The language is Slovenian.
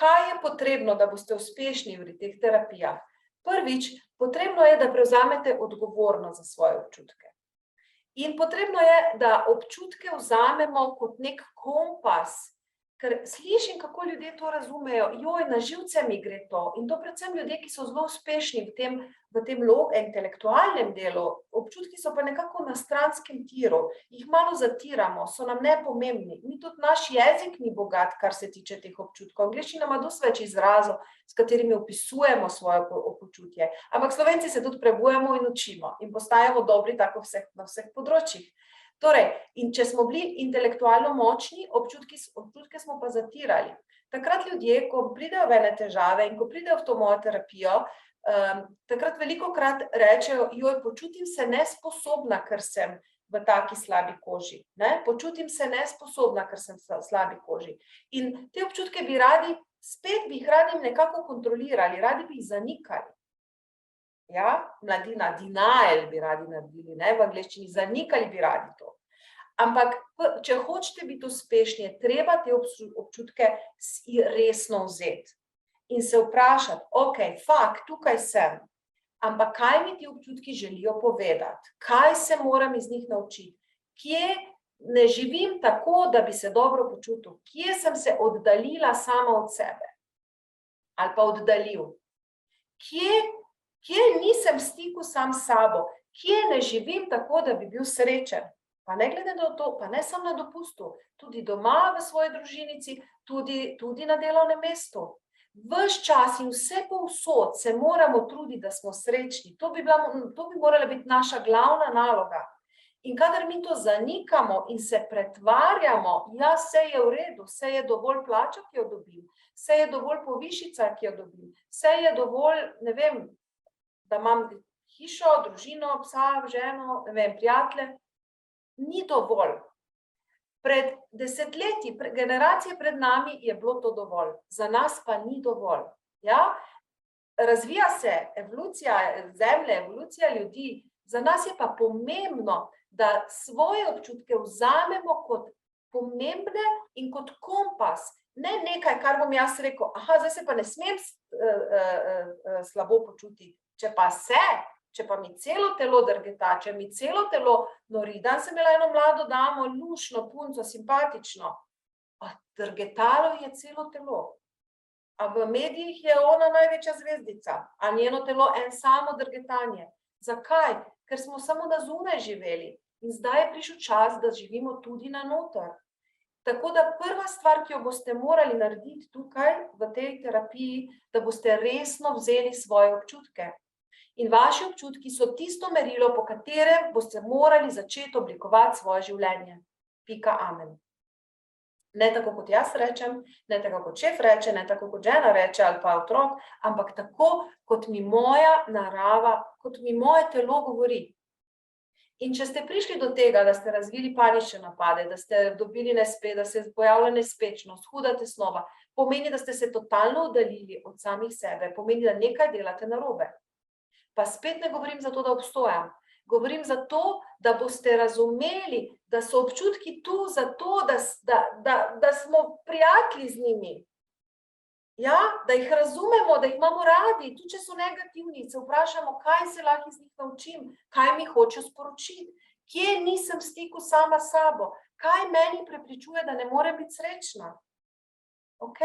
Kaj je potrebno, da boste uspešni v teh terapijah? Prvič, potrebno je, da prevzamete odgovornost za svoje občutke. In potrebno je, da občutke vzamemo kot nek kompas, ker slišim, kako ljudje to razumejo, joj, na živce mi gre to. In to predvsem ljudje, ki so zelo uspešni v tem intelektualnem delu, občutki so pa nekako na stranskem tiru, jih malo zatiramo, so nam nepomembni. Mi tudi naš jezik ni bogat, kar se tiče teh občutkov. Angleščina ima dosti več izrazov, s katerimi opisujemo svoje počutje. Ampak Slovenci se tudi prebujamo in učimo in postajamo dobri tako na vseh področjih. Torej, in če smo bili intelektualno močni, občutke smo pa zatirali. Takrat ljudje, ko pridejo v ene težave in ko pridejo v to mojo terapijo, takrat velikokrat rečejo, joj, počutim se nesposobna, ker sem v taki slabi koži. Počutim se nesposobna, ker sem v slabi koži. In te občutke bi jih radi nekako kontrolirali, radi bi jih zanikali. Ja, mladina, denial bi radi naredili, v angleščini, zanikali bi radi to. Ampak, če hočete biti uspešni, je treba te občutke resno vzeti in se vprašati, ok, fakt, tukaj sem, ampak kaj mi ti občutki želijo povedati? Kaj se moram iz njih naučiti? Kje ne živim tako, da bi se dobro počutil? Kje sem se oddaljila sama od sebe? Ali pa oddaljil? Kje nisem v stiku sam s sabo? Kje ne živim tako, da bi bil srečen? Pa ne glede na to, pa ne samo na dopustu, tudi doma v svoji družinici, tudi na delovnem mestu. Ves čas in vse povsod se moramo truditi, da smo srečni. To bi morala biti naša glavna naloga. In kadar mi to zanikamo in se pretvarjamo, ja, vse je v redu, vse je dovolj plača, ki jo dobim, vse je dovolj povišica, ki jo dobim, vse je dovolj, ne vem, da imam hišo, družino, psa, ženo, ne vem, prijatelje, ni dovolj. Pred desetletji, generacije pred nami je bilo to dovolj, za nas pa ni dovolj. Ja? Razvija se evolucija zemlje, evolucija ljudi, za nas je pa pomembno, da svoje občutke vzamemo kot pomembne in kot kompas, ne nekaj, kar bom jaz rekel, zdaj se pa ne smem slabo počutiti. Če pa mi celo telo drgeta, če mi celo telo nori, dan sem imela eno mlado damo, lušno, punco, simpatično, a drgetalo je celo telo. A v medijih je ona največja zvezdica, a njeno telo en samo drgetanje. Zakaj? Ker smo samo na zunaj živeli in zdaj je prišel čas, da živimo tudi na noter. Tako da prva stvar, ki jo boste morali narediti tukaj v tej terapiji, da boste resno vzeli svoje občutke. In vaši občutki so tisto merilo, po katerem boste morali začeti oblikovati svoje življenje. Pika, amen. Ne tako, kot jaz rečem, ne tako, kot šef reče, ne tako, kot žena reče ali pa otrok, ampak tako, kot mi moja narava, kot mi moje telo govori. In če ste prišli do tega, da ste razvili panične napade, da ste dobili nespet, da se je pojavila nespečnost, huda tesnoba, pomeni, da ste se totalno oddaljili od samih sebe, pomeni, da nekaj delate narobe. Pa spet ne govorim zato, da obstojam. Govorim zato, da boste razumeli, da so občutki tu zato, da smo prijatelji z njimi. Ja, da jih razumemo, da jih imamo radi, tudi če so negativni, se vprašamo, kaj se lahko iz njih naučim, kaj mi hočejo sporočiti, kje nisem v stiku sama s sabo, kaj meni prepričuje, da ne morem biti srečna. Ok?